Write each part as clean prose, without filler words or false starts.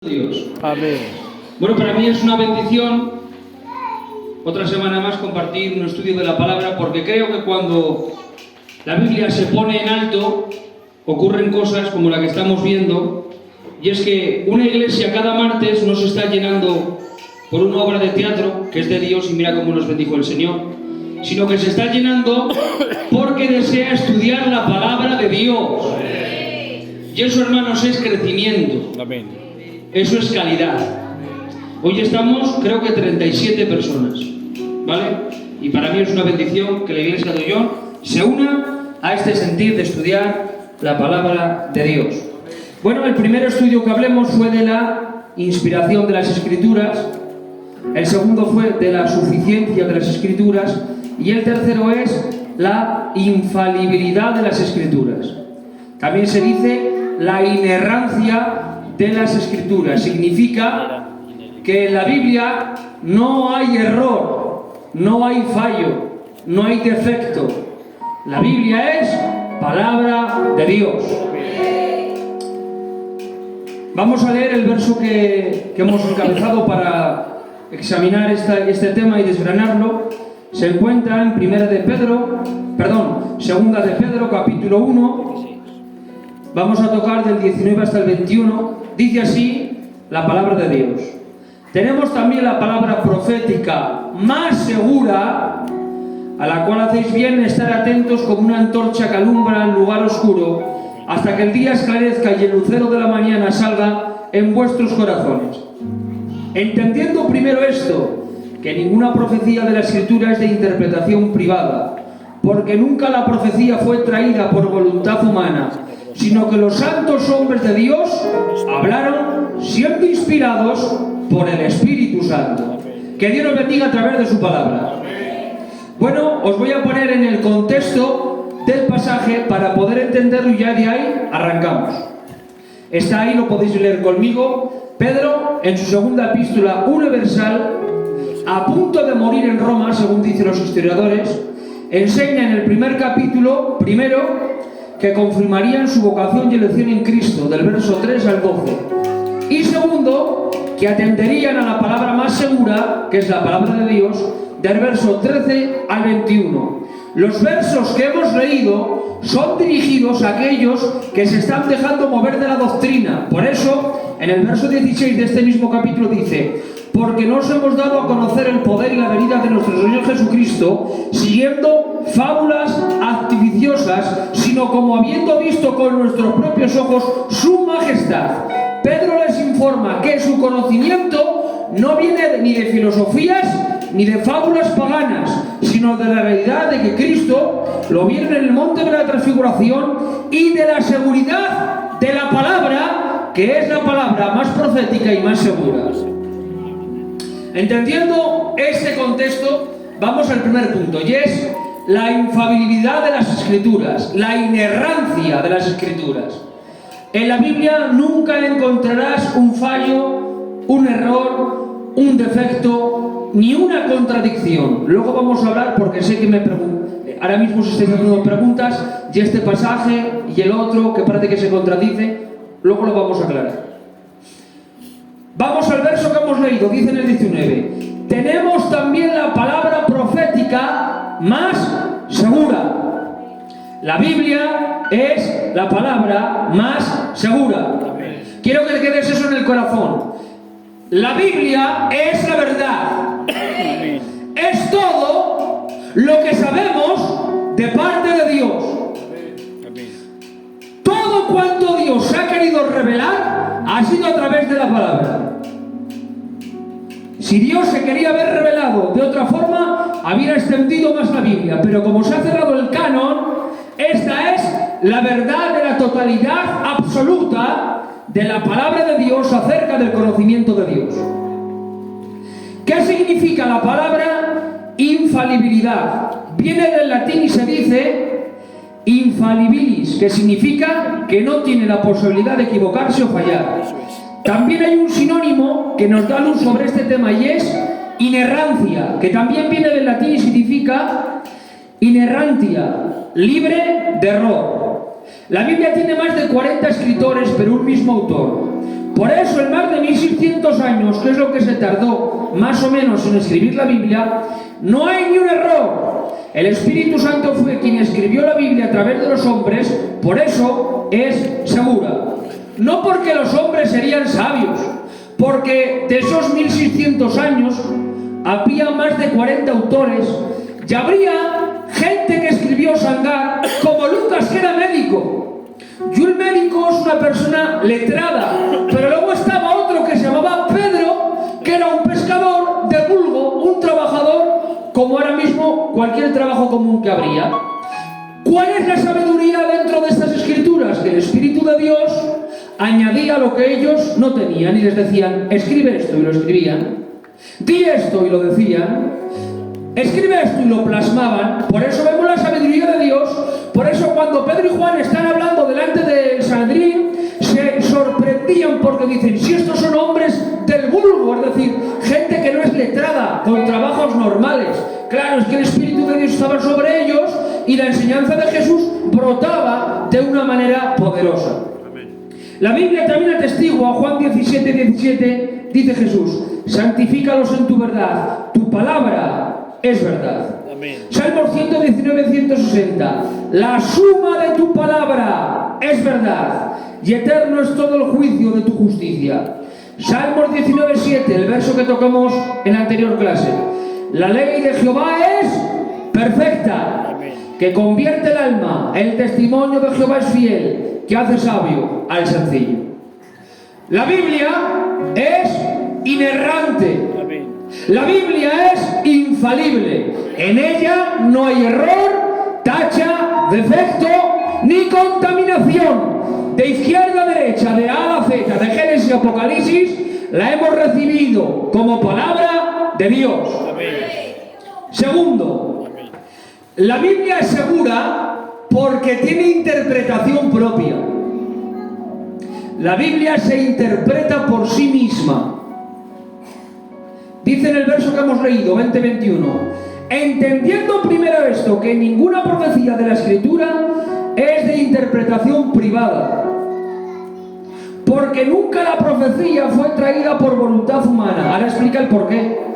Dios. Amén. Bueno, para mí es una bendición otra semana más compartir un estudio de la palabra, porque creo que cuando la Biblia se pone en alto ocurren cosas como la que estamos viendo, y es que una iglesia cada martes no se está llenando por una obra de teatro que es de Dios y mira cómo nos bendijo el Señor, sino que se está llenando porque desea estudiar la palabra de Dios. Y eso, hermanos, es crecimiento. Amén. Eso es calidad. Hoy estamos, creo que 37 personas, ¿vale? Y para mí es una bendición que la Iglesia de Ollón se una a este sentir de estudiar la palabra de Dios. Bueno, el primer estudio que hablemos fue de la inspiración de las Escrituras, el segundo fue de la suficiencia de las Escrituras y el tercero es la infalibilidad de las Escrituras. También se dice la inerrancia de las Escrituras. Significa que en la Biblia no hay error, no hay fallo, no hay defecto. La Biblia es palabra de Dios. Vamos a leer el verso que hemos encabezado para examinar este tema y desgranarlo. Se encuentra en Segunda de Pedro, capítulo 1. Vamos a tocar del 19 hasta el 21. Dice así la palabra de Dios. Tenemos también la palabra profética más segura, a la cual hacéis bien en estar atentos como una antorcha que alumbra en lugar oscuro, hasta que el día esclarezca y el lucero de la mañana salga en vuestros corazones. Entendiendo primero esto, que ninguna profecía de la Escritura es de interpretación privada, porque nunca la profecía fue traída por voluntad humana, sino que los santos hombres de Dios hablaron siendo inspirados por el Espíritu Santo. Que Dios nos bendiga a través de su palabra. Bueno, os voy a poner en el contexto del pasaje para poder entenderlo y ya de ahí arrancamos. Está ahí, lo podéis leer conmigo. Pedro, en su segunda epístola universal, a punto de morir en Roma, según dicen los historiadores, enseña en el primer capítulo, primero, que confirmarían su vocación y elección en Cristo, del verso 3 al 12. Y segundo, que atenderían a la palabra más segura, que es la palabra de Dios, del verso 13 al 21. Los versos que hemos leído son dirigidos a aquellos que se están dejando mover de la doctrina. Por eso, en el verso 16 de este mismo capítulo dice: porque nos hemos dado a conocer el poder y la venida de nuestro Señor Jesucristo, siguiendo fábulas artificiosas, sino como habiendo visto con nuestros propios ojos su majestad. Pedro les informa que su conocimiento no viene ni de filosofías ni de fábulas paganas, sino de la realidad de que Cristo lo vieron en el monte de la transfiguración y de la seguridad de la palabra, que es la palabra más profética y más segura. Entendiendo este contexto, vamos al primer punto, y es la infalibilidad de las Escrituras, la inerrancia de las Escrituras. En la Biblia nunca encontrarás un fallo, un error, un defecto, ni una contradicción. Luego vamos a hablar, porque sé que ahora mismo se están haciendo preguntas, y este pasaje y el otro, que parece que se contradice, luego lo vamos a aclarar. Vamos al verso que hemos leído, dice en el 19: tenemos también la palabra profética más segura. La Biblia es la palabra más segura. Quiero que te quedes eso en el corazón. La Biblia es la verdad. Es todo lo que sabemos de parte de Dios. Todo cuanto Dios ha querido revelar ha sido a través de la palabra. Si Dios se quería haber revelado de otra forma, habría extendido más la Biblia, pero como se ha cerrado el canon, esta es la verdad de la totalidad absoluta de la palabra de Dios acerca del conocimiento de Dios. ¿Qué significa la palabra infalibilidad? Viene del latín y se dice infalibilis, que significa que no tiene la posibilidad de equivocarse o fallar. También hay un sinónimo que nos da luz sobre este tema y es inerrancia, que también viene del latín y significa inerrantia, libre de error. La Biblia tiene más de 40 escritores, pero un mismo autor. Por eso, en más de 1600 años, que es lo que se tardó más o menos en escribir la Biblia, no hay ni un error. El Espíritu Santo fue quien escribió la Biblia a través de los hombres, por eso es segura. No porque los hombres serían sabios, porque de esos 1600 años había más de 40 autores y habría gente que escribió Sangar, como Lucas, que era médico. Y un médico es una persona letrada, pero luego estaba otro que se llamaba Pedro, que era un pescador de vulgo, un trabajador, como ahora mismo cualquier trabajo común que habría. ¿Cuál es la sabiduría dentro de estas escrituras? Que el Espíritu de Dios añadía lo que ellos no tenían y les decían, escribe esto, y lo escribían. Di esto, y lo decían. Escribe esto, y lo plasmaban. Por eso vemos la sabiduría de Dios. Por eso cuando Pedro y Juan están hablando delante del Sanedrín, se sorprendían porque dicen, si estos son hombres del vulgo, es decir, gente que no es letrada, con trabajos normales. Claro, es que el Espíritu de Dios estaba sobre ellos y la enseñanza de Jesús brotaba de una manera poderosa. La Biblia también atestigua, Juan 17:17, dice Jesús, santifícalos en tu verdad, tu palabra es verdad. Amén. Salmo 119:160, la suma de tu palabra es verdad, y eterno es todo el juicio de tu justicia. Salmos 19:7, el verso que tocamos en la anterior clase, la ley de Jehová es perfecta, que convierte el alma, el testimonio de Jehová es fiel, que hace sabio al sencillo. La Biblia es inerrante. La Biblia es infalible. En ella no hay error, tacha, defecto, ni contaminación. De izquierda a derecha, de A a Z, de Génesis a Apocalipsis, la hemos recibido como palabra de Dios. Segundo, la Biblia es segura porque tiene interpretación propia. La Biblia se interpreta por sí misma. Dice en el verso que hemos leído, 20:21, entendiendo primero esto, que ninguna profecía de la Escritura es de interpretación privada, porque nunca la profecía fue traída por voluntad humana. Ahora explica el porqué.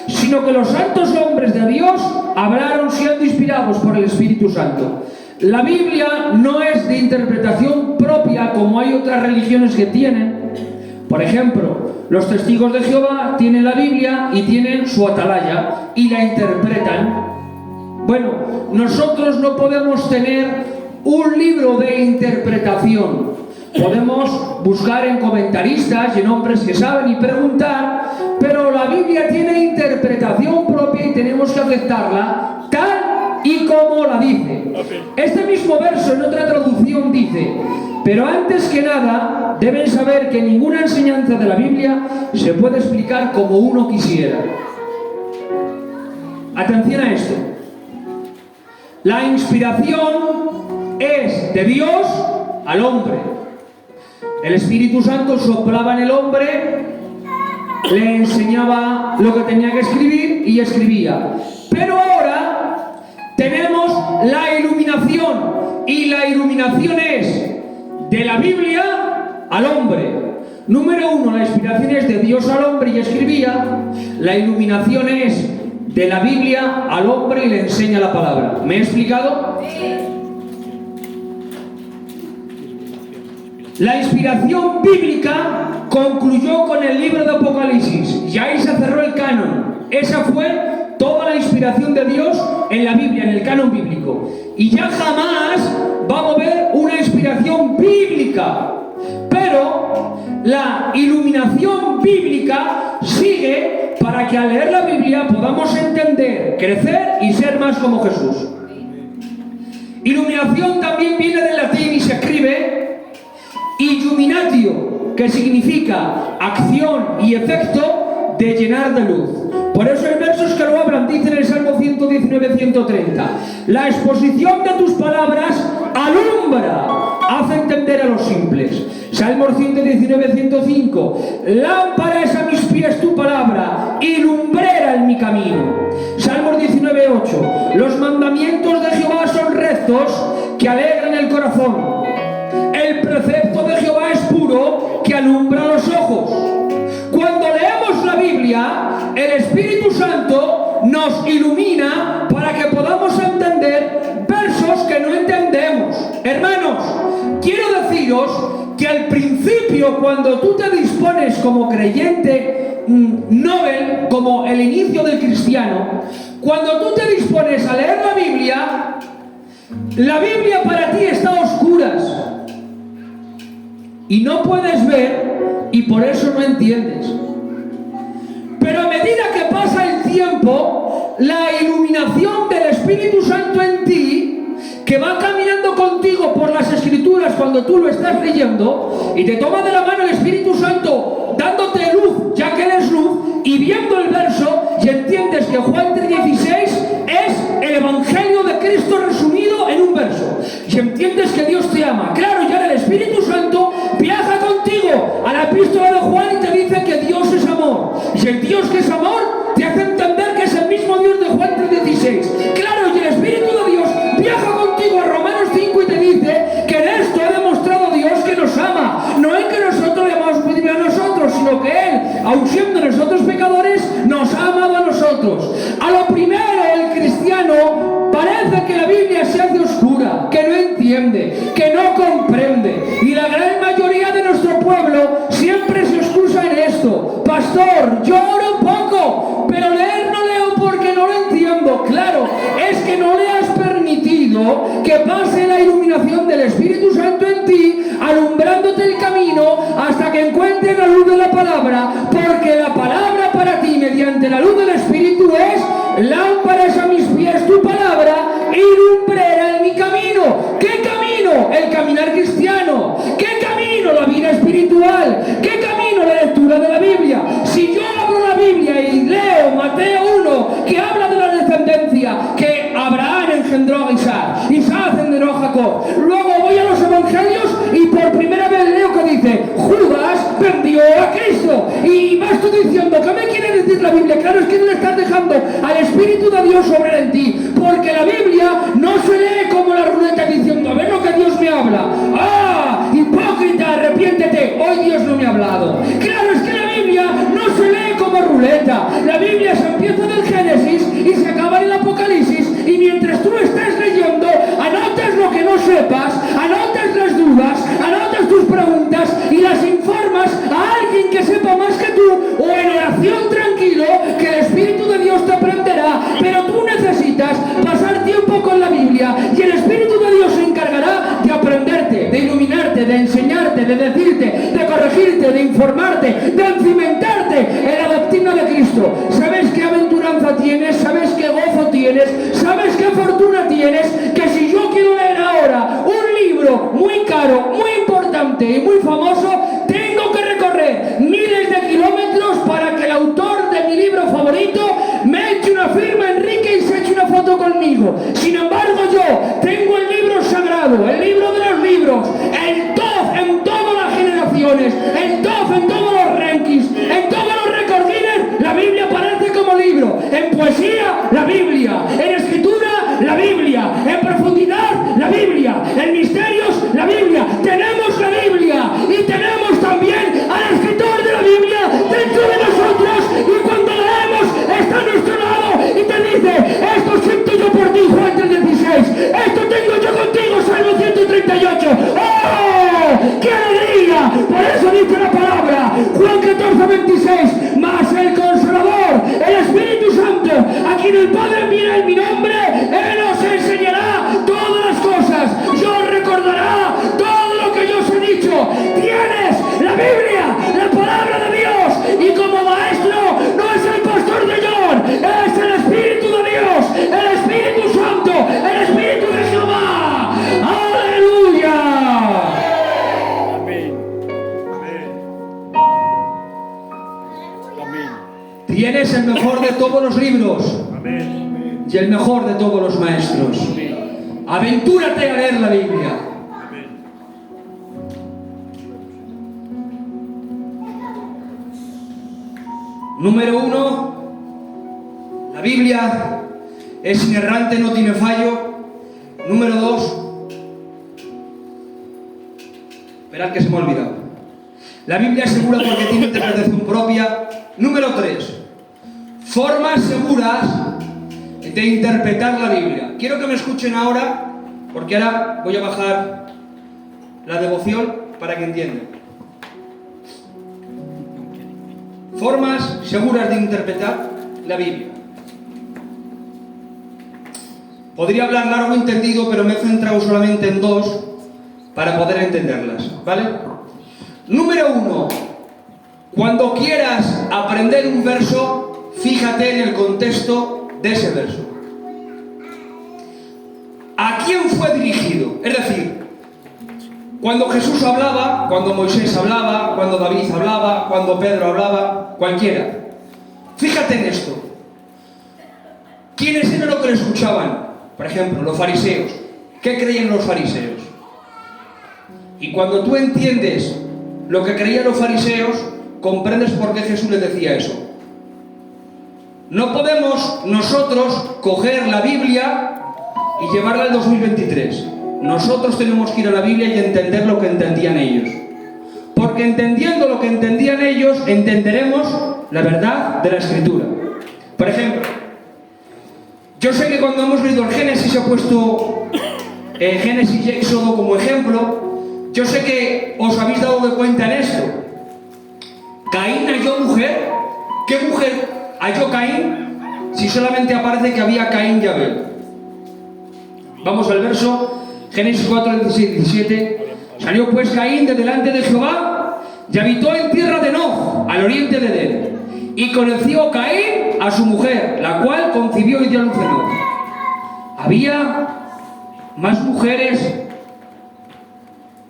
Sino que los santos hombres de Dios hablaron siendo inspirados por el Espíritu Santo. La Biblia no es de interpretación propia como hay otras religiones que tienen. Por ejemplo, los testigos de Jehová tienen la Biblia y tienen su atalaya y la interpretan. Bueno, nosotros no podemos tener un libro de interpretación. Podemos buscar en comentaristas y en hombres que saben y preguntar, pero la Biblia tiene interpretación propia y tenemos que aceptarla tal y como la dice. Este mismo verso en otra traducción dice, pero antes que nada deben saber que ninguna enseñanza de la Biblia se puede explicar como uno quisiera. Atención a esto. La inspiración es de Dios al hombre. El Espíritu Santo soplaba en el hombre, le enseñaba lo que tenía que escribir y escribía. Pero ahora tenemos la iluminación, y la iluminación es de la Biblia al hombre. Número 1, la inspiración es de Dios al hombre y escribía. La iluminación es de la Biblia al hombre y le enseña la palabra. ¿Me he explicado? La inspiración bíblica concluyó con el libro de Apocalipsis y ahí se cerró el canon. Esa fue toda la inspiración de Dios en la Biblia, en el canon bíblico. Y ya jamás va a haber una inspiración bíblica. Pero la iluminación bíblica sigue para que al leer la Biblia podamos entender, crecer y ser más como Jesús. Iluminación también viene del latín y se escribe illuminatio, que significa acción y efecto de llenar de luz. Por eso hay versos que lo hablan, dice en el Salmo 119:130, la exposición de tus palabras alumbra, hace entender a los simples. Salmo 119:105, lámpara es a mis pies tu palabra y lumbrera en mi camino. Salmos 19:8, los mandamientos de Jehová son rectos que alegran el corazón. El precepto de Jehová es puro, que alumbra los Biblia, el Espíritu Santo nos ilumina para que podamos entender versos que no entendemos. Hermanos, quiero deciros que al principio, cuando tú te dispones como creyente novel, como el inicio del cristiano, cuando tú te dispones a leer la Biblia para ti está a oscuras y no puedes ver y por eso no entiendes. Pero a medida que pasa el tiempo, la iluminación del Espíritu Santo en ti, que va caminando contigo por las Escrituras cuando tú lo estás leyendo, y te toma de la mano el Espíritu Santo dándote luz, ya que eres luz, y viendo el verso, y entiendes que Juan 3:16 es el Evangelio de Cristo resumido en un verso, y entiendes que Dios te ama. Claro, y ahora el Espíritu Santo viaja contigo a la epístola de Juan y te dice que Dios es amor, y el Dios que es amor te hace entender que es el mismo Dios de Juan 3:16. Claro, y el Espíritu de Dios viaja contigo a Romanos 5 y te dice que en esto ha demostrado Dios que nos ama, no en que nosotros le amamos a nosotros, sino que Él, aun siendo nosotros pecadores, nos ha amado a nosotros. A lo primero, el cristiano parece que la Biblia se hace oscura, que no entiende, que no comprende, y la gran mayoría de nuestro pueblo siempre se excusa en esto: pastor, yo oro un poco, pero leer no leo porque no lo entiendo. Claro, es que no le has permitido que pase la iluminación del Espíritu Santo en ti, alumbrándote el camino hasta que encuentres la luz de la palabra, porque la palabra para ti, mediante la luz del Espíritu, es lámparas a mis pies tu palabra y lumbrera en mi camino. ¿Qué camino? El caminar cristiano. ¿Qué camino? La vida espiritual. ¿Qué camino? La lectura de la Biblia. Si yo abro la Biblia y leo Mateo 1, que habla de la descendencia, que Abraham engendró a Isaac, Isaac engendró a Jacob, luego voy a los evangelios y por primera vez leo que dice Judas vendió a Cristo, y vas tú diciendo, ¿qué me quiere decir la Biblia? Claro, es que no le estás dejando al Espíritu de Dios obrar en ti, porque la Biblia no se lee como la ruleta diciendo, a ver lo que Dios me habla. ¡Ah! Hipócrita, arrepiéntete, hoy Dios no me ha hablado. Claro, es que la Biblia no se lee como ruleta. La Biblia se empieza del Génesis y se acaba en el Apocalipsis, y mientras tú estés leyendo, anotas lo que no sepas, anotas las dudas, anotas tus preguntas y las informas a alguien que sepa más que tú, o en oración tranquilo, que el Espíritu de Dios te aprenderá. Pero tú necesitas pasar tiempo con la Biblia y el Espíritu de Dios se encargará de aprenderte, de iluminarte, de enseñarte, de decirte, de corregirte, de informarte, de cimentarte en la doctrina de Cristo. ¿Sabes qué aventuranza tienes? ¿Sabes qué gozo tienes? ¿Sabes qué fortuna tienes? Que si yo quiero leer ahora un libro muy caro, muy importante y muy famoso, tengo que recorrer miles de kilómetros para que el autor de mi libro favorito me eche una firma, Enrique, y se eche una foto conmigo. Sin embargo, yo tengo el libro sagrado, el libro de los libros, el top en todas las generaciones, el top en todos los rankings, en todos los recordines. La Biblia aparece como libro. En poesía, la Biblia. En escritura, la Biblia. En profundidad, la Biblia. En misterios, la Biblia. Tenemos la Biblia y tenemos también al escritor de la Biblia dentro de nosotros, y cuando leemos está a nuestro lado y te dice, esto siento yo por ti, Juan 3:16, esto tengo yo contigo, Salmo 138. ¡Oh! ¡Qué alegría! Por eso dice la palabra, Juan 14:26, mas el Consolador, el Espíritu Santo, a quien el Padre enviará en mi nombre, Él os enseñará todas las cosas, y os recordará todo lo que yo os he dicho. Tienes la Biblia, la palabra de Dios, y como maestro no es el pastor de John, es el Espíritu de Dios, el Espíritu Santo, el Espíritu de Jehová. ¡Aleluya! Amén. Amén. Tienes el mejor de todos los libros. Amén. Y el mejor de todos los maestros. Aventúrate a leer la Biblia. Amén. Número 1, la Biblia es inerrante, no tiene fallo. Número 2, esperad que se me ha olvidado. La Biblia es segura porque tiene interpretación propia. Número 3, formas seguras de interpretar la Biblia. Quiero que me escuchen ahora, porque ahora voy a bajar la devoción para que entiendan. Formas seguras de interpretar la Biblia. Podría hablar largo y entendido, pero me he centrado solamente en dos para poder entenderlas, ¿vale? Número 1. Cuando quieras aprender un verso, fíjate en el contexto de ese verso. ¿A quién fue dirigido? Es decir, cuando Jesús hablaba, cuando Moisés hablaba, cuando David hablaba, cuando Pedro hablaba, cualquiera. Fíjate en esto. ¿Quiénes eran los que le escuchaban? Por ejemplo, los fariseos. ¿Qué creían los fariseos? Y cuando tú entiendes lo que creían los fariseos, comprendes por qué Jesús les decía eso. No podemos nosotros coger la Biblia y llevarla al 2023. Nosotros tenemos que ir a la Biblia y entender lo que entendían ellos. Porque entendiendo lo que entendían ellos, entenderemos la verdad de la Escritura. Por ejemplo, yo sé que cuando hemos leído el Génesis, he puesto Génesis y Éxodo como ejemplo. Yo sé que os habéis dado de cuenta en esto. Caín halló mujer. ¿Qué mujer halló Caín? Si solamente aparece que había Caín y Abel. Vamos al verso, Génesis 4, 16, 17. Salió pues Caín de delante de Jehová y habitó en tierra de Noj, al oriente de Edén. Y conoció Caín a su mujer, la cual concibió y dio a luz a Noj. Había más mujeres.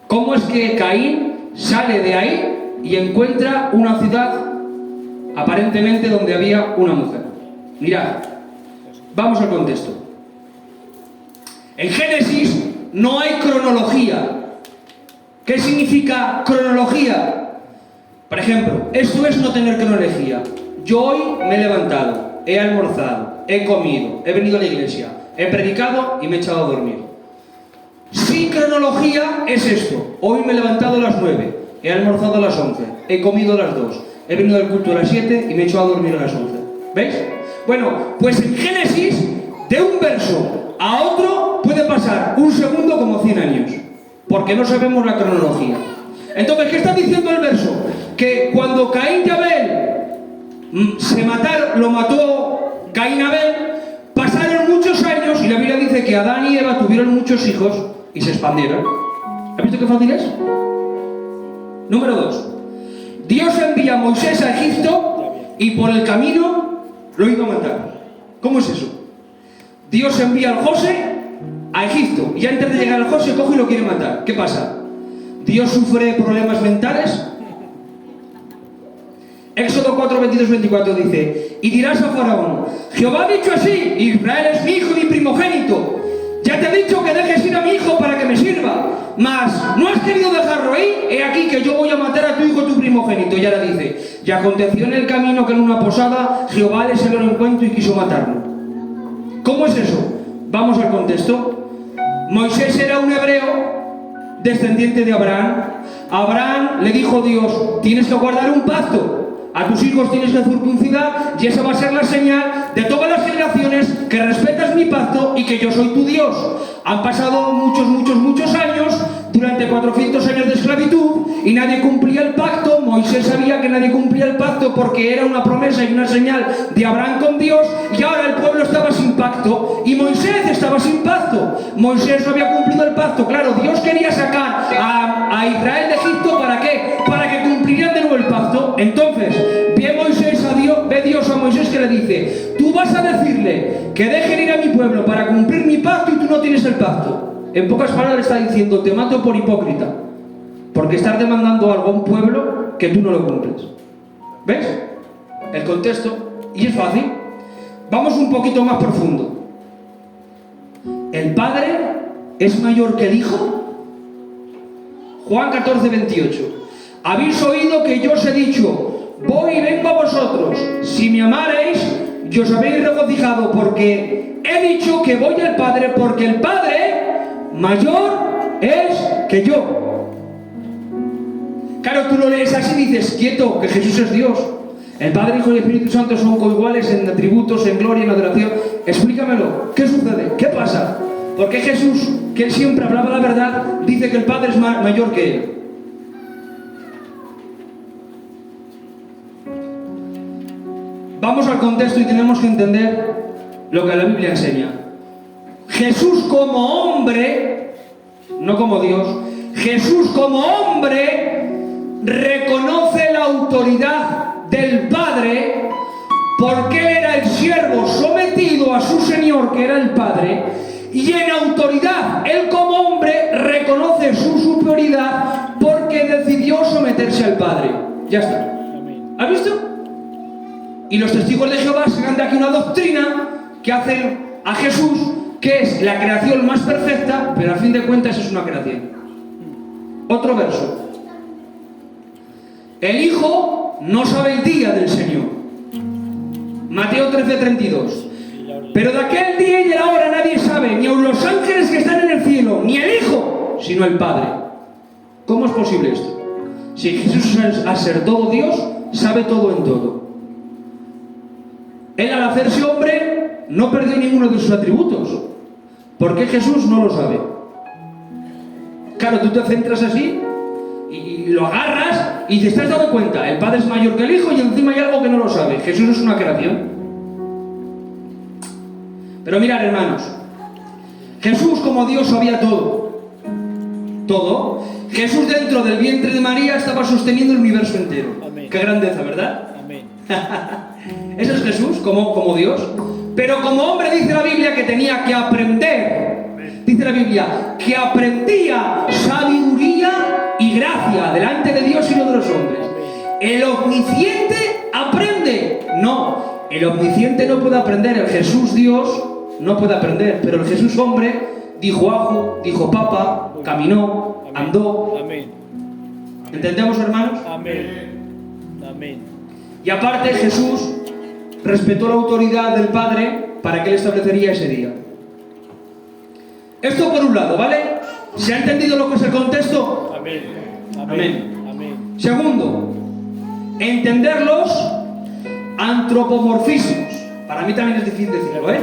¿Cómo es que Caín sale de ahí y encuentra una ciudad aparentemente donde había una mujer? Mirad, vamos al contexto. En Génesis no hay cronología. ¿Qué significa cronología? Por ejemplo, esto es no tener cronología. Yo hoy me he levantado, he almorzado, he comido, he venido a la iglesia, he predicado y me he echado a dormir. Sin cronología es esto. Hoy me he levantado a las 9, he almorzado a las 11, he comido a las 2, he venido al culto a las 7 y me he echado a dormir a las 11. ¿Veis? Bueno, pues en Génesis, de un verso a otro puede pasar un segundo como 100 años, porque no sabemos la cronología. Entonces, ¿qué está diciendo el verso? Que cuando Caín y Abel se mataron, lo mató Caín y Abel, pasaron muchos años y la Biblia dice que Adán y Eva tuvieron muchos hijos y se expandieron. ¿Has visto qué fácil es? Número 2. Dios envía a Moisés a Egipto y por el camino lo iba a matar. ¿Cómo es eso? Dios envía al José a Egipto y antes de llegar al José coge y lo quiere matar. ¿Qué pasa? ¿Dios sufre problemas mentales? Éxodo 4, 22, 24 dice: y dirás a Faraón, Jehová ha dicho así, Israel es mi hijo y mi primogénito. Ya te he dicho que dejes ir a mi hijo para que me sirva, mas no has querido dejarlo ir. He aquí que yo voy a matar a tu hijo, tu primogénito. Y ahora dice: y aconteció en el camino que en una posada Jehová le salió al encuentro y quiso matarlo. ¿Cómo es eso? Vamos al contexto. Moisés era un hebreo descendiente de Abraham. A Abraham le dijo Dios: tienes que guardar un pacto. A tus hijos tienes que circuncidar y esa va a ser la señal de todas las generaciones que respetas mi pacto y que yo soy tu Dios. Han pasado muchos años, durante 400 años de esclavitud, y nadie cumplía el pacto. Moisés sabía que nadie cumplía el pacto porque era una promesa y una señal de Abraham con Dios, y ahora el pueblo estaba sin pacto y Moisés estaba sin pacto. Moisés no había cumplido el pacto. Claro, Dios quería sacar a Israel de Egipto. ¿Para qué? Para que cumplieran de nuevo el pacto. Entonces, ve Dios a Moisés que le dice: tú vas a decirle que dejen ir a mi pueblo para cumplir mi pacto y tú no tienes el pacto. En pocas palabras está diciendo: te mato por hipócrita, porque estás demandando algo a un pueblo que tú no lo cumples. ¿Ves? El contexto. Y es fácil. Vamos un poquito más profundo. ¿El padre es mayor que el hijo? Juan 14, 28. Habéis oído que yo os he dicho: voy y vengo a vosotros. Si me amareis, yo os habréis regocijado, porque he dicho que voy al Padre, porque el Padre mayor es que yo. Claro, tú lo lees así y dices: quieto, que Jesús es Dios. El Padre, Hijo y Espíritu Santo son coiguales en atributos, en gloria, en adoración. Explícamelo. ¿Qué sucede? ¿Qué pasa? ¿Por qué Jesús, que él siempre hablaba la verdad, dice que el Padre es mayor que él? Vamos al contexto y tenemos que entender lo que la Biblia enseña. Jesús como hombre, no como Dios, Jesús como hombre reconoce la autoridad del Padre porque él era el siervo sometido a su Señor, que era el Padre, y en autoridad, él como hombre reconoce su superioridad porque decidió someterse al Padre. Ya está. ¿Has visto? Y los testigos de Jehová sacan de aquí una doctrina que hacen a Jesús, que es la creación más perfecta, pero a fin de cuentas es una creación. Otro verso. El Hijo no sabe el día del Señor. Mateo 13:32. Pero de aquel día y de la hora nadie sabe, ni aun los ángeles que están en el cielo, ni el Hijo, sino el Padre. ¿Cómo es posible esto? Si Jesús, al ser todo Dios, sabe todo en todo. Él, al hacerse hombre, no perdió ninguno de sus atributos. ¿Por qué Jesús no lo sabe? Claro, tú te centras así y lo agarras y te estás dando cuenta. El Padre es mayor que el Hijo y encima hay algo que no lo sabe. Jesús es una creación. Pero mirad, hermanos, Jesús como Dios sabía todo. Todo. Jesús dentro del vientre de María estaba sosteniendo el universo entero. Amén. Qué grandeza, ¿verdad? Amén. Ese es Jesús como Dios. Pero como hombre dice la Biblia que tenía que aprender. Dice la Biblia que aprendía sabiduría y gracia delante de Dios y no de los hombres. El omnisciente aprende. No, el omnisciente no puede aprender. El Jesús Dios no puede aprender. Pero el Jesús hombre dijo ajo, dijo papa, caminó, andó. ¿Entendemos, hermanos? Amén. Amén. Y aparte Jesús respetó la autoridad del Padre para que él establecería ese día. Esto por un lado, ¿vale? ¿Se ha entendido lo que es el contexto? Amén. Amén. Amén. Segundo, entender los antropomorfismos. Para mí también es difícil decirlo, ¿eh?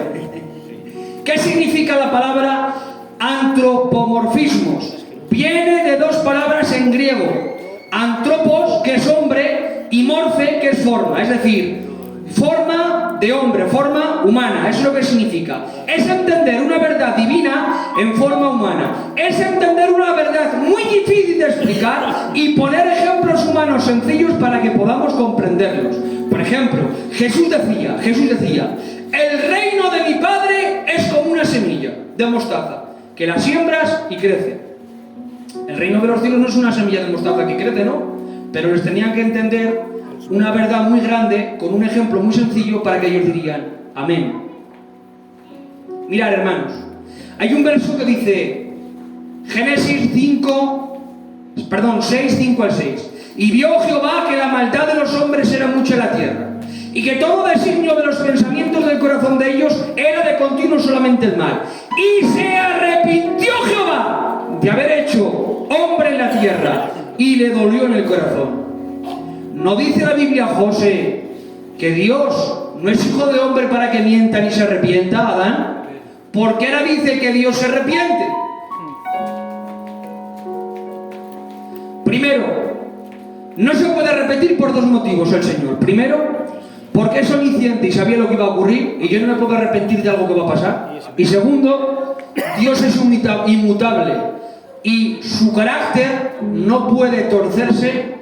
¿Qué significa la palabra antropomorfismos? Viene de dos palabras en griego. Antropos, que es hombre, y morfe, que es forma. Es decir, forma de hombre, forma humana. Eso es lo que significa. Es entender una verdad divina en forma humana. Es entender una verdad muy difícil de explicar y poner ejemplos humanos sencillos para que podamos comprenderlos. Por ejemplo, Jesús decía, el reino de mi Padre es como una semilla de mostaza, que la siembras y crece. El reino de los cielos no es una semilla de mostaza que crece, ¿no? Pero les tenían que entender una verdad muy grande con un ejemplo muy sencillo para que ellos dirían amén. Mirad, hermanos, hay un verso que dice Génesis 6, 5 al 6. Y vio Jehová que la maldad de los hombres era mucha en la tierra, y que todo designio de los pensamientos del corazón de ellos era de continuo solamente el mal. Y se arrepintió Jehová de haber hecho hombre en la tierra, y le dolió en el corazón. ¿No dice la Biblia, José, que Dios no es hijo de hombre para que mienta ni se arrepienta, Adán? ¿Por qué ahora dice que Dios se arrepiente? Primero, no se puede arrepentir por dos motivos el Señor. Primero, porque es omnisciente y sabía lo que iba a ocurrir y yo no me puedo arrepentir de algo que va a pasar. Y segundo, Dios es inmutable y su carácter no puede torcerse.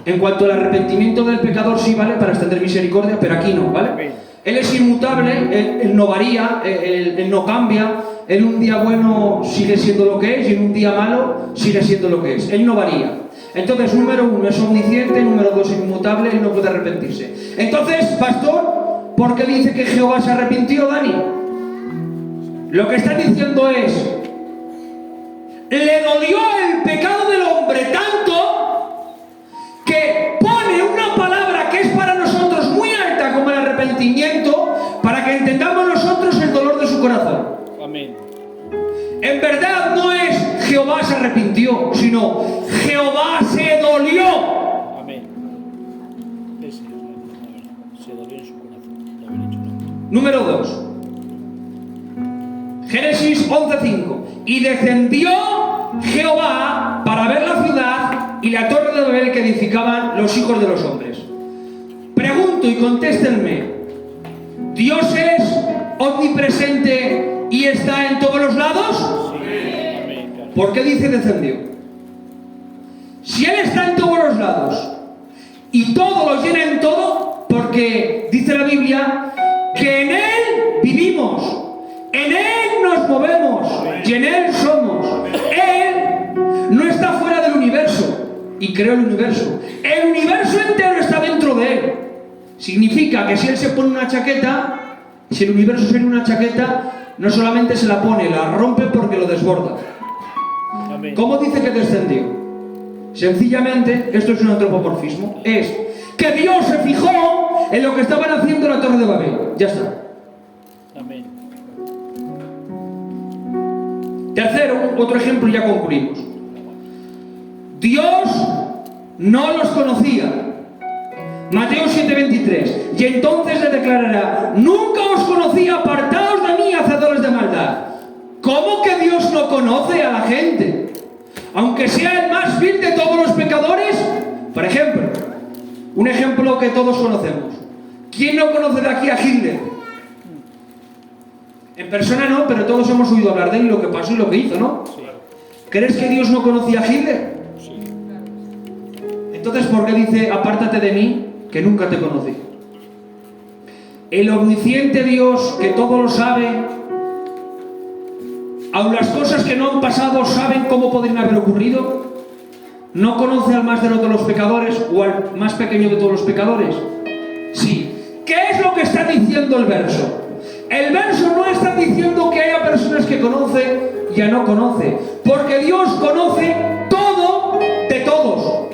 En cuanto al arrepentimiento del pecador sí vale para extender misericordia, pero aquí no, ¿vale? Él es inmutable, él no varía, él no cambia. Él un día bueno sigue siendo lo que es y en un día malo sigue siendo lo que es. Él no varía. Entonces, número uno, es omnisciente. Número dos, es inmutable. Él no puede arrepentirse. Entonces, pastor, ¿por qué dice que Jehová se arrepintió, Dani? Lo que está diciendo es, le dolió el pecado del hombre tanto que pone una palabra que es para nosotros muy alta como el arrepentimiento para que entendamos nosotros el dolor de su corazón. Amén. En verdad no es Jehová se arrepintió, sino Jehová se dolió. Amén. Se dolió en su corazón de haber hecho lo mismo. Número 2. Génesis 11:5. Y descendió Jehová para ver la ciudad y la torre de Babel que edificaban los hijos de los hombres. Pregunto y contéstenme. ¿Dios es omnipresente y está en todos los lados? Amén. ¿Por qué dice descendió? Si Él está en todos los lados y todo lo llena en todo, porque dice la Biblia que en Él vivimos, en Él nos movemos y en Él somos. Él no está fuera del universo y creó el universo. El universo entero está dentro de Él. Significa que si Él se pone una chaqueta, si el universo se pone una chaqueta, no solamente se la pone, la rompe porque lo desborda. Amén. ¿Cómo dice que descendió? Sencillamente, esto es un antropomorfismo, es que Dios se fijó en lo que estaban haciendo en la Torre de Babel. Ya está. Amén. Tercero, otro ejemplo y ya concluimos. Dios no los conocía. Mateo 7:23. Y entonces le declarará: nunca os conocí, apartaos de mí, hacedores de maldad. ¿Cómo que Dios no conoce a la gente? Aunque sea el más vil de todos los pecadores. Por ejemplo, un ejemplo que todos conocemos. ¿Quién no conoce de aquí a Hitler? En persona no, pero todos hemos oído hablar de él, lo que pasó y lo que hizo, ¿no? Sí. ¿Crees que Dios no conocía a Hitler? Sí. Entonces, ¿por qué dice: apártate de mí, que nunca te conocí? El omnisciente Dios, que todo lo sabe, aun las cosas que no han pasado saben cómo podrían haber ocurrido, ¿no conoce al más de los pecadores o al más pequeño de todos los pecadores? Sí. ¿Qué es lo que está diciendo el verso? El verso no está diciendo que haya personas que conoce y ya no conoce, porque Dios conoce todo de todos.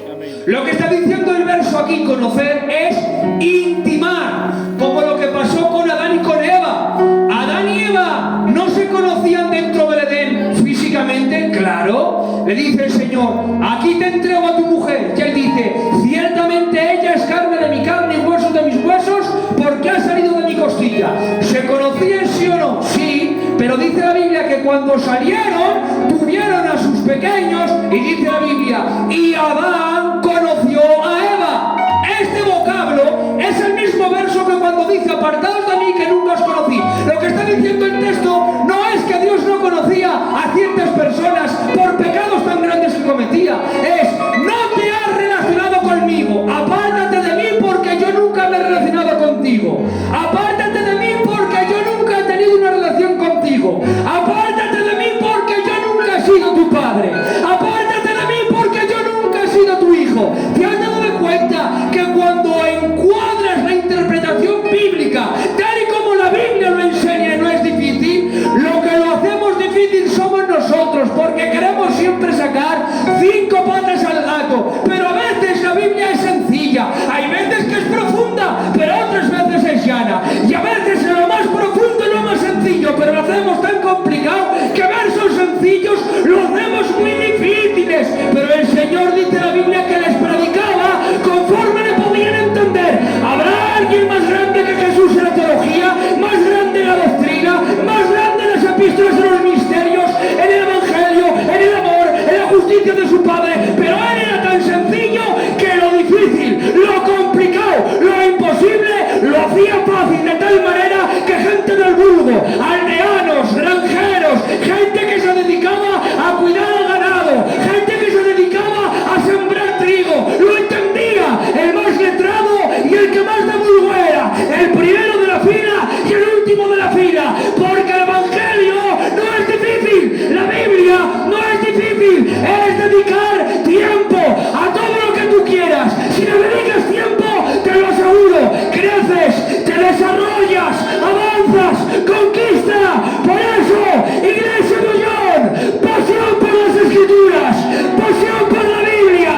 Lo que está diciendo el verso aquí, conocer, es intimar, como lo que pasó con Adán y con Eva. Adán y Eva no se conocían dentro del Edén físicamente, claro. Le dice el Señor: aquí te entrego a tu mujer. Y él dice: ciertamente ella es carne de mi carne y huesos de mis huesos, porque ha salido de mi costilla. ¿Se conocían, sí o no? Sí, pero dice la Biblia que cuando salieron, tuvieron a sus pequeños, y dice la Biblia: y Adán conoció a Eva. Este vocablo es el mismo verso que cuando dice: apartaos de mí, que nunca os conocí. Lo que está diciendo el texto no es que Dios no conocía a ciertas personas por pecados tan grandes que cometía, es: no te has relacionado conmigo, apártate de mí porque yo nunca me he relacionado contigo, apártate de mí porque yo nunca he tenido una relación contigo, apártate de mí porque yo nunca he sido tu padre, apártate de mí porque yo nunca he sido tu hijo. ¿Te has dado de cuenta que cuando encuadras la interpretación bíblica tal y como la Biblia lo enseña no es difícil? Lo que lo hacemos difícil somos nosotros, porque queremos siempre sacar 5 patas al gato. Pero a veces la Biblia es sencilla, hay veces que es profunda, pero otras veces es llana, y a veces es lo más profundo y lo más sencillo, pero lo hacemos tan complicado que versos sencillos lo hacemos muy difíciles. Pero el Señor dice en la Biblia que les predicaba conforme le podían entender. ¿Habrá alguien más grande que Jesús en la teología, más grande en la doctrina, más grande en las epístolas, en los misterios, en el evangelio, en el amor, en la justicia de su Padre? Pero él era tan sencillo que lo difícil, lo complicado, lo imposible lo hacía fácil, de tal manera que gente del vulgo, aldeanos, granjeros, gente que se dedicaba a cuidar al ganado, gente que se dedicaba a sembrar trigo, lo entendía el más letrado y el que más de vulgo era, el primero de la fila y el último de la fila, porque el evangelio no es difícil, la Biblia no es difícil, es dedicar tiempo a todo lo que tú quieras. Si le dedicas tiempo, te lo aseguro, creces, te desarrollas, avanzas, conquista. Por eso, Iglesia Mollón, pasión por las Escrituras, pasión por la Biblia,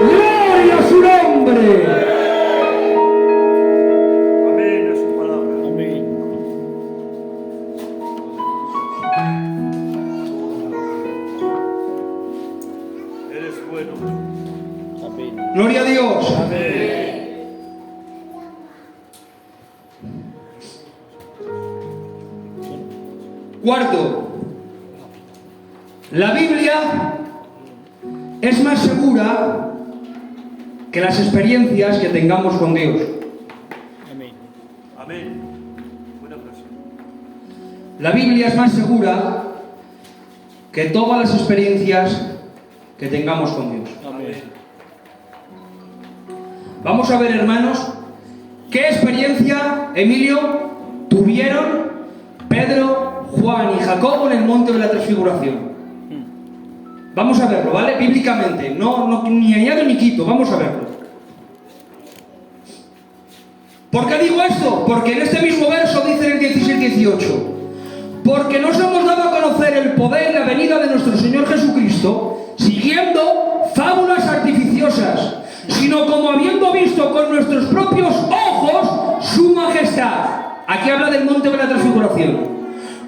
gloria a su nombre. Amén a su palabra. Amén. Eres bueno. Amén. Gloria a Dios. Amén. Cuarto, la Biblia es más segura que las experiencias que tengamos con Dios. Amén. Amén. Buena frase. La Biblia es más segura que todas las experiencias que tengamos con Dios. Amén. Vamos a ver, hermanos, qué experiencia, Emilio, tuvieron Pedro, Juan y Jacobo en el monte de la transfiguración. Vamos a verlo, ¿vale? Bíblicamente, no ni añado ni quito, vamos a verlo. ¿Por qué digo esto? Porque en este mismo verso dice en el 16-18: porque nos hemos dado a conocer el poder y la venida de nuestro Señor Jesucristo, siguiendo fábulas artificiosas, sino como habiendo visto con nuestros propios ojos su majestad. Aquí habla del monte de la transfiguración.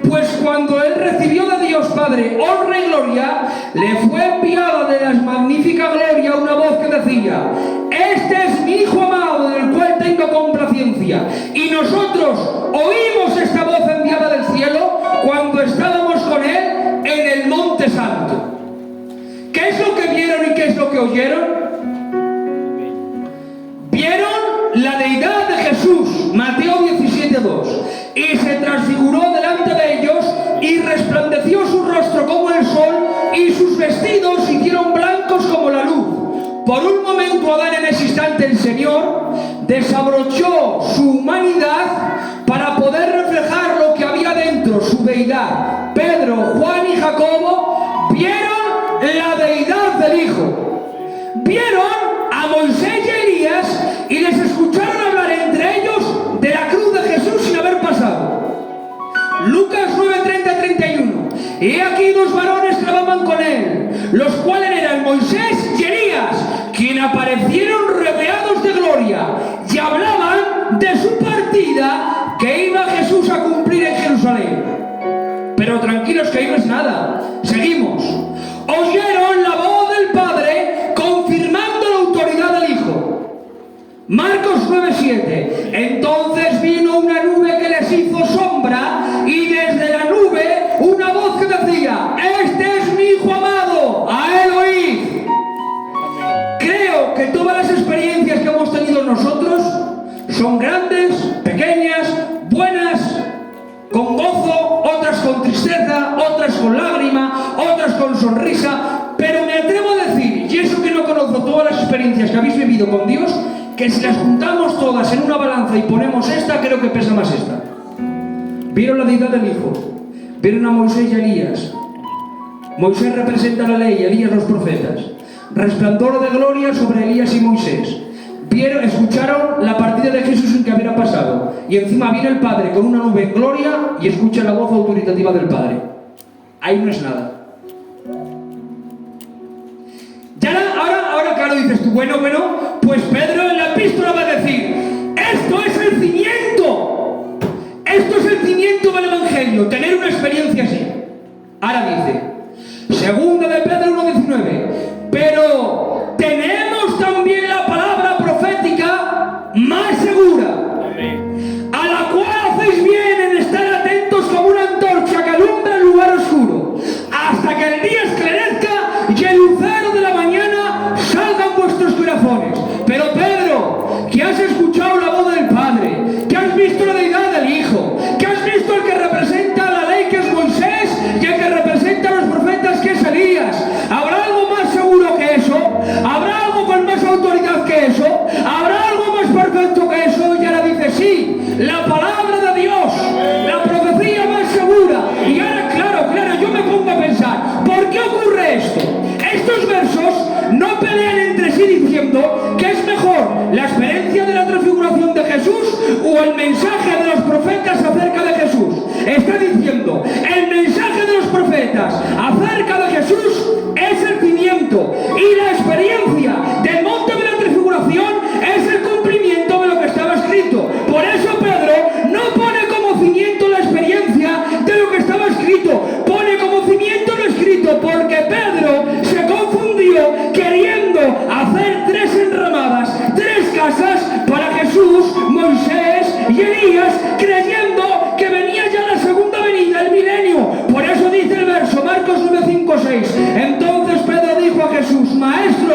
Pues cuando él recibió de Dios Padre honra y gloria, le fue enviada de la magnífica gloria una voz que decía: este es mi Hijo amado, del cual tengo complacencia. Y nosotros oímos esta voz enviada del cielo cuando estábamos con él en el monte santo. ¿Qué es lo que vieron y qué es lo que oyeron? Vieron la deidad de Jesús, Mateo 17:2, y se transfiguró delante de ellos y resplandeció su rostro como el sol y sus vestidos se hicieron blancos como la luz. Por un momento Adán, en ese instante el Señor desabrochó su humanidad para poder reflejar lo que había dentro, su deidad. Pedro, Juan y Jacobo vieron la deidad del Hijo. Vieron a Moisés y Elías y les escucharon hablar entre ellos de la cruz de Jesús sin haber pasado. Lucas 9:30-31. Y aquí dos varones trababan con él, los cuales eran Moisés y Elías, quienes aparecieron rodeados de gloria y hablaban de su partida que iba Jesús a cumplir en Jerusalén. Pero tranquilos, que ahí no es nada. Seguimos. Oyeron la voz del Padre confirmando la autoridad del Hijo. Marcos 9:7. Entonces vino una nube que les hizo sombra, y desde la nube una voz que decía: este es mi Hijo amado, a él oíd. Creo que todas las experiencias que hemos tenido nosotros son grandes, pequeñas, buenas, con gozo, otras con tristeza, otras con lágrima, otras con sonrisa, pero me atrevo a decir, y eso que no conozco todas las experiencias que habéis vivido con Dios, que si las juntamos todas en una balanza y ponemos esta, creo que pesa más esta. Vieron la deidad del Hijo, vieron a Moisés y a Elías. Moisés representa la ley y Elías los profetas. Resplandor de gloria sobre Elías y Moisés. Escucharon la partida de Jesús sin que hubiera pasado, y encima viene el Padre con una nube en gloria y escucha la voz autoritativa del Padre. Ahí no es nada. Ya ahora claro, dices tú, bueno, pues Pedro en la epístola va a decir: esto es el cimiento, esto es el cimiento del Evangelio, tener una experiencia así. Ahora dice, segunda de Pedro 1:19, pero tenemos también la palabra profética más segura, a la cual hacéis bien en estar atentos como una antorcha que alumbra el lugar oscuro, hasta que el día esclarezca y el lucero de la mañana salga en vuestros corazones. Pero Pedro, que has escuchado la voz del Padre, que has visto la deidad del Hijo, que has visto el que representa la ley, que es Moisés, y el que representa a los profetas, que es Elías, ¿habrá algo más seguro que eso? ¿Habrá algo con más autoridad que eso? ¿Habrá algo más perfecto que eso? Y ahora dice, sí, la palabra de Dios, la profecía más segura. Y ahora, claro, yo me pongo a pensar, ¿por qué ocurre esto? Estos versos no pelean entre sí diciendo que es mejor la experiencia de la transfiguración de Jesús o el mensaje de los profetas acerca de Jesús. Está diciendo, el mensaje de los profetas acerca de Jesús es el cimiento, y la experiencia del monte de la transfiguración es el cumplimiento de lo que estaba escrito. Por eso Pedro no pone como cimiento la experiencia de lo que estaba escrito, pone como cimiento lo escrito, porque Pedro se confundió queriendo hacer 3 enramadas, 3 casas para Jesús, Moisés y Elías, creyendo que venía ya la segunda venida, el milenio,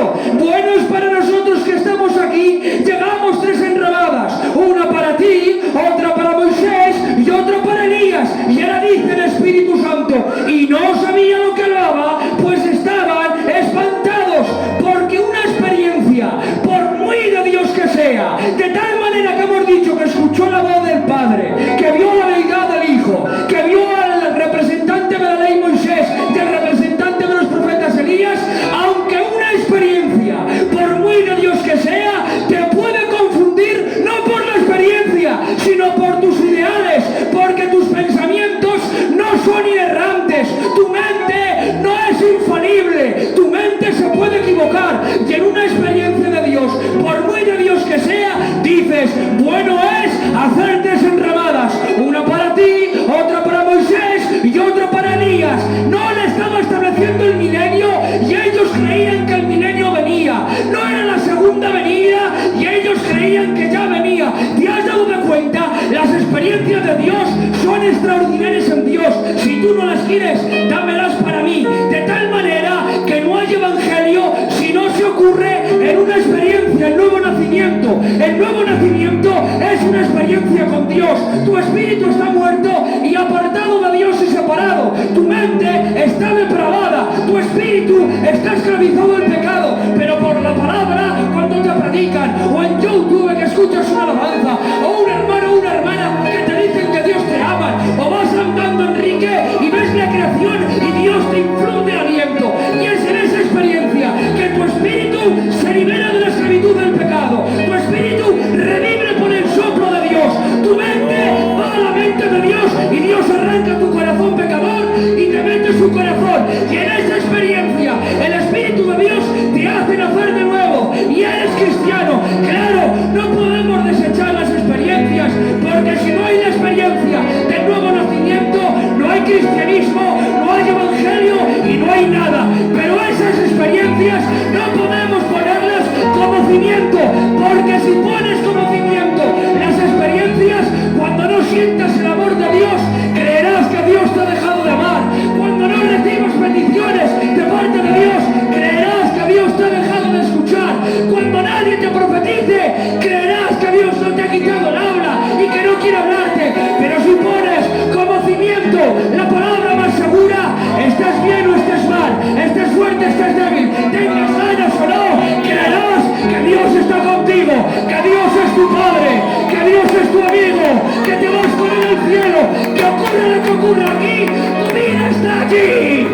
diciendo, bueno es para nosotros que estamos aquí, llevamos 3 enramadas, una para ti, otra para Moisés y otra para Elías. Y ahora dice el Espíritu Santo, y no sabía lo que hablaba, pues estaban espantados, porque una experiencia, por muy de Dios que sea, de tal manera que hemos dicho que escuchó la voz del Padre, que vio la deidad del Hijo, que vio al representante de la ley Moisés, del representante de los profetas Elías, aunque una experiencia, por muy de Dios que sea, te puede confundir no por la experiencia, sino por tus ideales, porque tus pensamientos no son inerrantes, tu mente no es infalible, tu mente se puede equivocar, y en una experiencia de Dios, por muy de Dios que sea, dices, bueno es hacer 3 enramadas, una para ti, otra para Moisés y otra para Elías. No le estaba estableciendo el milenio y ellos creían que el milenio venía, no era la segunda venida y ellos creían que ya venía. ¿Te has dado de cuenta? Las experiencias de Dios son extraordinarias en Dios. Si tú no las quieres, dámelas para mí, de tal manera que no hay evangelio si no se ocurre en una experiencia, el nuevo nacimiento. El nuevo nacimiento es una experiencia con Dios. Tu espíritu está muerto y apartado de Dios y separado. Tu mente está depravada, tu espíritu está esclavizado al pecado, pero por la palabra, cuando te predican, o en YouTube que escuchas una alabanza, o un hermano o una hermana que te dicen que Dios te ama, o vas andando, Enrique, y ves la creación y Dios te infunde aliento, y es en esa experiencia que tu espíritu se libera de la esclavitud del pecado, tu espíritu revive por el soplo de Dios, tu mente va a la mente de Dios y Dios arranca tu corazón pecador y te mete su corazón, y en esa experiencia el Espíritu de Dios te hace nacer de nuevo y eres cristiano. Claro, no podemos desechar las experiencias, porque si no hay la experiencia del nuevo nacimiento, no hay cristianismo, no hay evangelio y no hay nada. Pero esas experiencias no podemos ponerlas como cimiento, porque si pones como cimiento las experiencias, cuando no sientas el amor de Dios, creerás que Dios te ha dejado de amar. Cuando no recibas peticiones de parte de Dios, creerás que Dios te ha dejado de escuchar. Cuando nadie te profetice, creerás que Dios no te ha quitado el habla y que no quiere hablarte. Pero si pones como cimiento la palabra más segura, estés bien o estés mal, estés fuerte, estés débil, tengas ganas o no, creerás que Dios está contigo, que Dios es tu Padre, que Dios es tu amigo, que te vas con él al cielo, que ocurra lo que ocurra aquí, tu vida está aquí.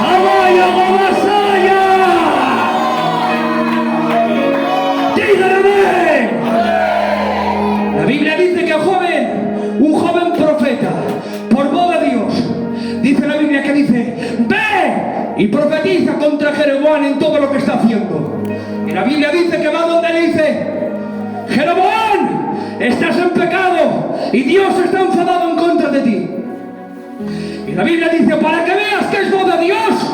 ¡Amaya, Gobasaya! ¡Dígame! La Biblia dice que un joven profeta, por voz de Dios, dice la Biblia que dice, ve y profetiza contra Jeroboam en todo lo que está haciendo. Y la Biblia dice que va donde le dice, Jeroboam, estás en pecado y Dios está enfadado en contra de ti. Y la Biblia dice, para que veas que es voz de Dios,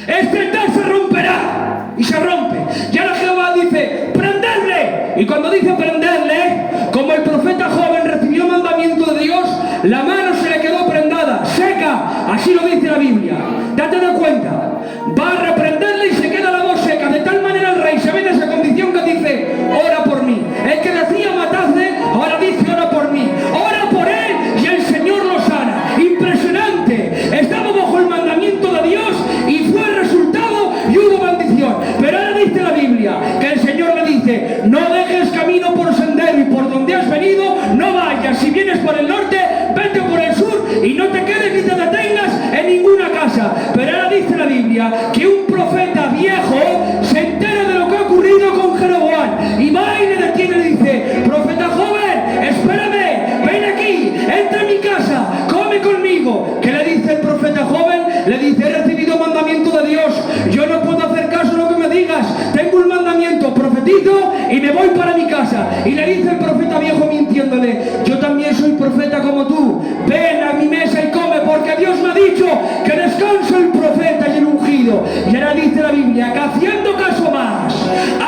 este altar se romperá. Y se rompe. Y ahora Jehová dice, prenderle. Y cuando dice prenderle, como el profeta joven recibió mandamiento de Dios, la mano se le quedó prendada, seca. Así lo dice la Biblia. Date de cuenta. Va a reprenderle y se queda la voz seca. De tal manera el rey se ve en esa condición que dice, ora por mí. El que decía matadle, ahora dice ora por mí. Ora por él y el Señor lo sana. Impresionante. Estaba bajo el mandamiento de Dios y fue resultado y hubo bendición. Pero ahora dice la Biblia que el Señor le dice, no dejes camino por sendero y por donde has venido no vayas. Si vienes por el norte, vete por el sur y no te quedes ni te detengas en ninguna casa. Pero ahora dice la Biblia que un profeta viejo se entera de lo que ha ocurrido con Jeroboam y va y le detiene y le dice, profeta joven, espérame, ven aquí, entra a mi casa, come conmigo. ¿Qué le dice el profeta joven? Le dice, he recibido mandamiento de Dios, yo no puedo hacer caso a lo que me digas, tengo un mandamiento, profetizo y me voy para mi casa. Y le dice el profeta viejo mintiéndole, yo también soy profeta como tú, ven a mi mesa y come, porque Dios me ha dicho que descansa el profeta y el ungido. Y ahora dice la Biblia que haciendo caso más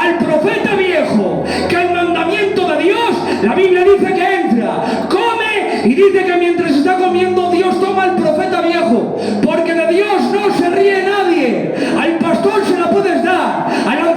al profeta viejo que al mandamiento de Dios, la Biblia dice que entra, come y dice que mientras está comiendo Dios toma al profeta viejo, porque de Dios no se ríe nadie. Al pastor se la puedes dar, a la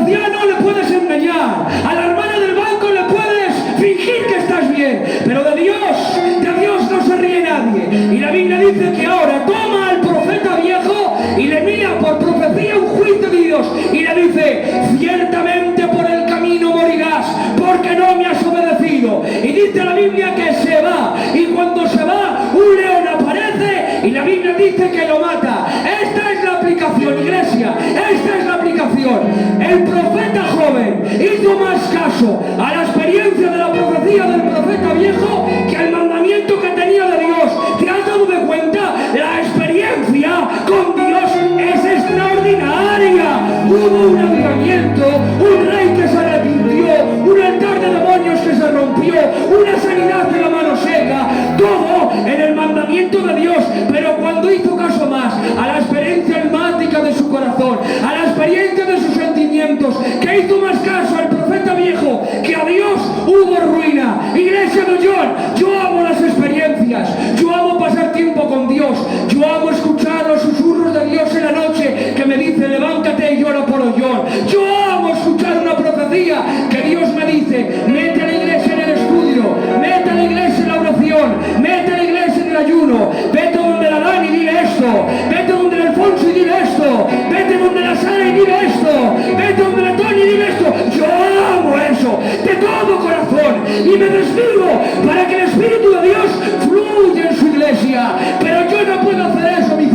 engañar. A la hermana del banco le puedes fingir que estás bien, pero de Dios no se ríe nadie. Y la Biblia dice que ahora toma al profeta viejo y le mira por profecía un juicio de Dios y le dice: ciertamente por el camino morirás, porque no me has obedecido. Y dice la Biblia que se va, y cuando se va, un león aparece y la Biblia dice que lo mata. Esta es la aplicación, iglesia, esta es la aplicación. El profeta joven hizo más caso a la experiencia de la profecía del profeta viejo que al mandamiento que tenía de Dios. ¿Te has dado de cuenta? La experiencia con Dios es extraordinaria. Hubo un avivamiento, un rey que se arrepintió, un altar de demonios que se rompió, una sanidad de la mano seca, todo en el mandamiento de Dios. Pero cuando hizo caso más a la experiencia almática de su corazón, a la experiencia de sus sentimientos, que hizo más caso al profeta viejo que a Dios, hubo ruina. Iglesia de John, yo amo las experiencias, yo amo pasar tiempo con Dios, yo amo escuchar los susurros de Dios en la noche que me dice: levántate y llora por John. Yo amo escuchar una profecía que Dios me dice: mete a la iglesia en el estudio, mete a la iglesia en la oración, mete a la iglesia en el ayuno, vete donde la Dani y dile esto, vete donde el Alfonso y dile esto, vete donde la Sara y dile esto, vete donde la Tony y dile esto. Yo amo eso de todo corazón y me desvivo para que el Espíritu de Dios fluya en su iglesia. Pero yo no puedo hacer eso. Mi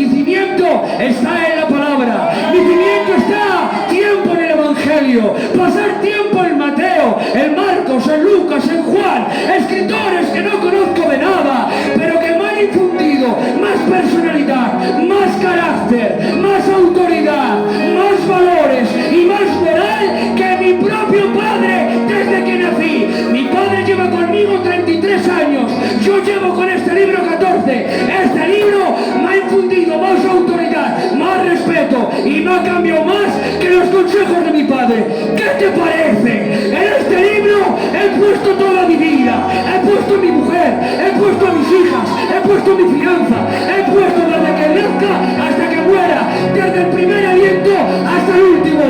cimiento está en la palabra, mi cimiento está tiempo en el Evangelio, pasar tiempo en Mateo, en Marcos, en Lucas, en Juan, escritores que no conozco de nada, pero que me han infundido más personalidad, más carácter, más autoridad, más valores y más moral que mi propio padre desde que nací. Mi padre lleva conmigo 33 años, yo llevo con este libro 14. Este libro me ha infundido más autoridad, más respeto y no ha cambiado más que los consejos de mi padre. ¿Qué te parece? En este libro he puesto toda mi vida, he puesto a mi mujer, he puesto a mis hijas, he puesto mi fianza, he puesto desde que nazca hasta que muera, desde el primer aliento hasta el último.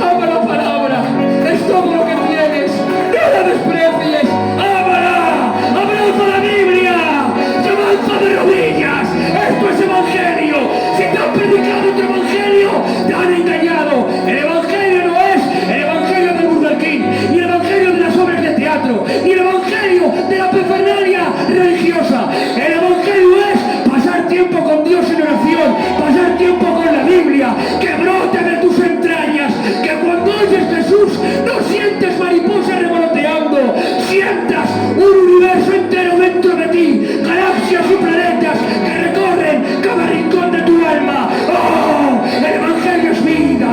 Ama la palabra, es todo lo que tienes, no la desprecies, ámala, abraza la Biblia, se avanza de rodillas. Esto es evangelio. Si te han predicado otro evangelio, te han engañado. El evangelio no es el evangelio del Burger King, ni el evangelio de las obras de teatro, ni el evangelio de la pefernalia religiosa. El evangelio es pasar tiempo con Dios en oración, pasar tiempo con la Biblia, que brote de tus entrañas, que cuando oyes Jesús no sientes mariposas revoloteando, sientas un universo entero dentro de ti, galaxias y planetas que recorren cada rincón de tu alma. ¡Oh! El evangelio es vida,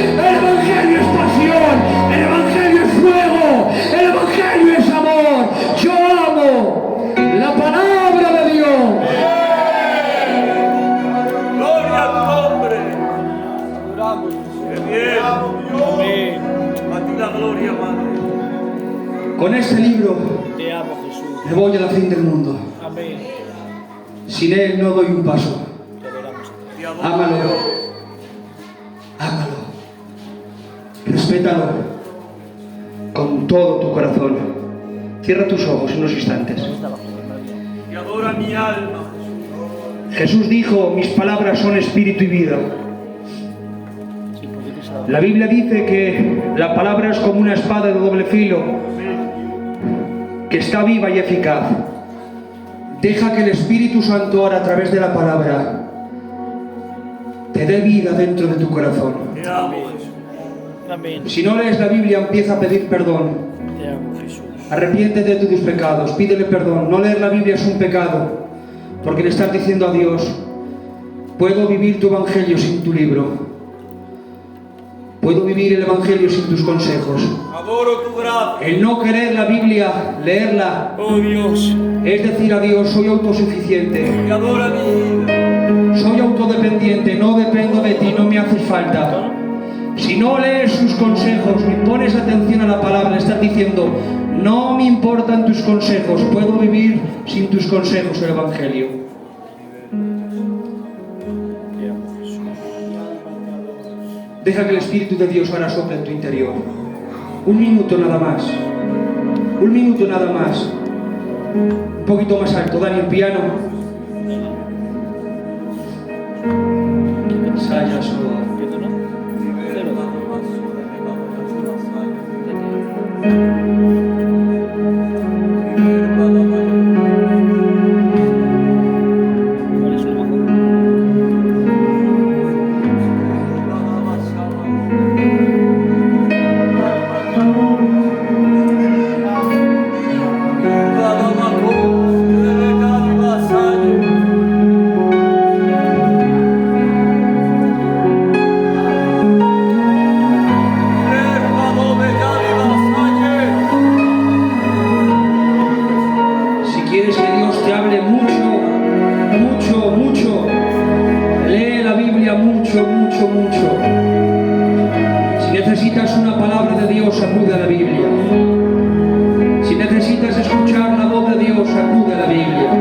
el evangelio es pasión, el evangelio es fuego, el evangelio es amor. Yo amo la palabra de Dios. Gloria a tu nombre. Qué bien. Amén. A ti la gloria, Madre. Con este libro Te amo, Jesús. me voy a la fin del mundo. Amén. Sin él no doy un paso. Te veramos. Te adoro. Ámalo, ámalo, respétalo con todo tu corazón. Cierra tus ojos unos instantes. Te adora mi alma, Jesús. Jesús dijo: mis palabras son espíritu y vida. Sí, porque tú sabes. La Biblia dice que la palabra es como una espada de doble filo, que está viva y eficaz. Deja que el Espíritu Santo ahora, a través de la palabra, te dé vida dentro de tu corazón. Te amo, Jesús. Amén. Si no lees la Biblia, empieza a pedir perdón. Te amo, Jesús. Arrepiéntete de tus pecados, pídele perdón. No leer la Biblia es un pecado, porque le estás diciendo a Dios: puedo vivir tu evangelio sin tu libro, puedo vivir el evangelio sin tus consejos. Adoro tu gracia. El no querer la Biblia, leerla, Oh Dios. es decir a Dios: soy autosuficiente, Te adora mi vida. soy autodependiente, no dependo de ti, no me haces falta. Si no lees sus consejos ni pones atención a la palabra, le estás diciendo, no me importan tus consejos, puedo vivir sin tus consejos el Evangelio. Deja que el Espíritu de Dios ahora sople en tu interior. Un minuto nada más. Un minuto nada más. Un poquito más alto, Dani, el piano. Saya solo. ¿Cuál es el bajo? Si quieres que Dios te hable mucho, mucho, mucho, lee la Biblia mucho, mucho, mucho. Si necesitas una palabra de Dios, acude a la Biblia. Si necesitas escuchar la voz de Dios, acude a la Biblia.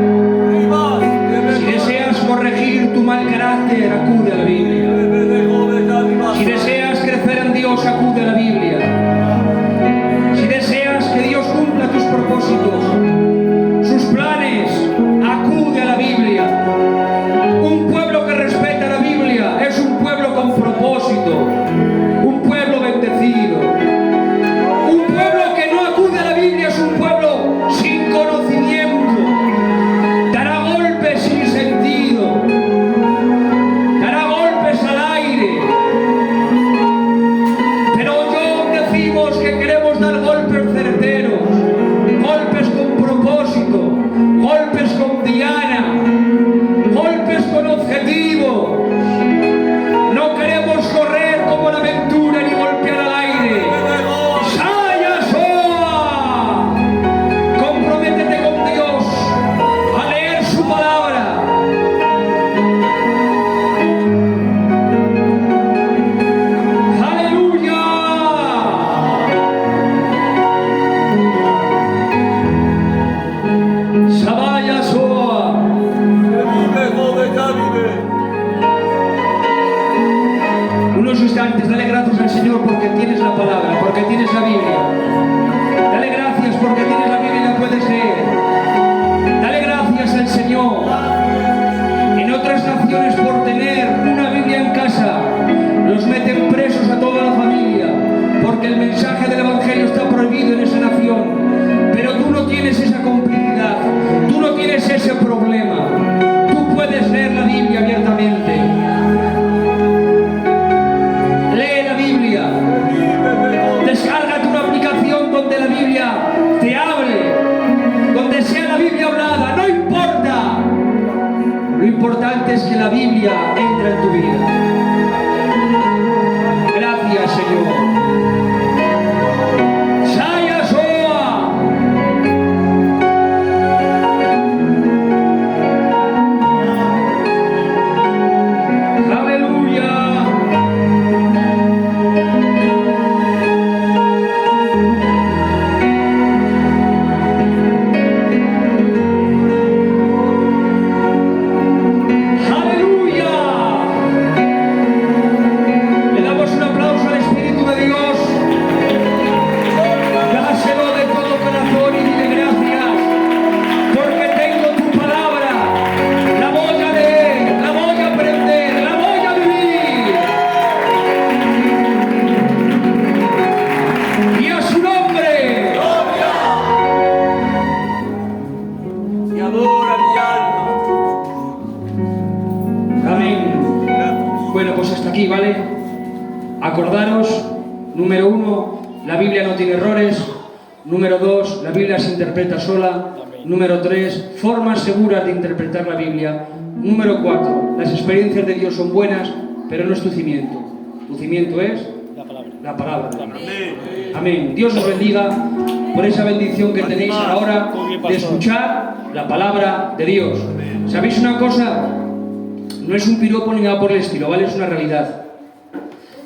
Si deseas corregir tu mal carácter, acude a la Biblia. Si deseas crecer en Dios, acude a la Biblia. Si deseas que Dios cumpla tus propósitos, sus planes, acude a la Biblia. Un pueblo que respeta la Biblia es un pueblo con propósito, un pueblo bendecido. Un pueblo que no acude a la Biblia es un pueblo sin conocimiento. Dará golpes sin sentido, dará golpes al aire. Pero hoy decimos que queremos dar golpes certeros, golpes con propósito, golpes con diana, golpes con objetivo. No queremos correr como la aventura ni golpear al aire. ¡Saya soa! Comprométete con Dios a leer su palabra. ¡Aleluya! Sabaya soa. Unos instantes, dale gracias al Señor porque tienes la palabra, porque tienes la Biblia. Dale gracias porque tienes la Biblia y la puedes leer. Dale gracias al Señor. En otras naciones, por tener una Biblia en casa, los meten presos a toda la familia, porque el mensaje del Evangelio está prohibido en esa nación. Pero tú no tienes esa complicidad, tú no tienes ese problema. Tú puedes leer la Biblia abiertamente. Lee la Biblia. Descárgate una aplicación donde la Biblia te hable, donde sea la Biblia hablada, no importa. Lo importante es que la Biblia entre en tu vida. Gracias, Señor. Saya soa. Aleluya. Aleluya. Le damos un aplauso al Espíritu de Dios. Dáselo de todo corazón y dile gracias, porque tengo tu palabra. La voy a leer, la voy a aprender, la voy a vivir. Y a su nombre. Y adora mi alma. Amén. Bueno, pues hasta aquí, ¿vale? Acordaros, número 1, la Biblia no tiene errores. Número 2, la Biblia se interpreta sola. Número 3, formas seguras de interpretar la Biblia. Número 4, las experiencias de Dios son buenas, pero no es tu cimiento. Tu cimiento es La palabra. la palabra de Dios. Amén. Amén. Dios os bendiga por esa bendición que tenéis a la hora de escuchar la palabra de Dios. ¿Sabéis una cosa? No es un piropo ni nada por el estilo, ¿vale? Es una realidad.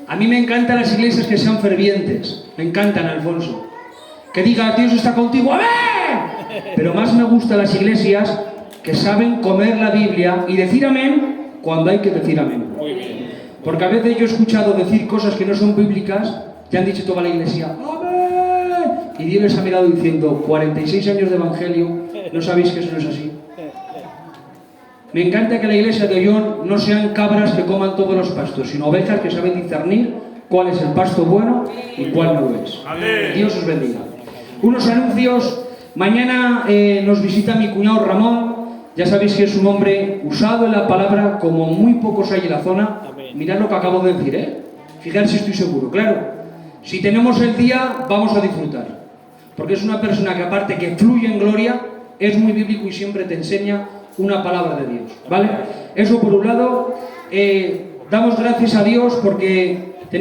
A mí me encantan las iglesias que sean fervientes. Me encantan, Alfonso. Que diga, Dios está contigo, ¡amén! Pero más me gustan las iglesias que saben comer la Biblia y decir amén cuando hay que decir amén. Porque a veces yo he escuchado decir cosas que no son bíblicas, ya han dicho toda la iglesia, ¡amén! Y Dios les ha mirado diciendo, 46 años de evangelio, ¿no sabéis que eso no es así? Me encanta que la iglesia de Ollón no sean cabras que coman todos los pastos, sino ovejas que saben discernir cuál es el pasto bueno y cuál no lo es. Amén. Dios os bendiga. Unos anuncios. Mañana nos visita mi cuñado Ramón. Ya sabéis que es un hombre usado en la palabra como muy pocos hay en la zona. Mirad lo que acabo de decir, ¿eh? Fijaros si estoy seguro. Claro, si tenemos el día, vamos a disfrutar. Porque es una persona que aparte que fluye en gloria, es muy bíblico y siempre te enseña una palabra de Dios, ¿vale? Eso por un lado. Damos gracias a Dios porque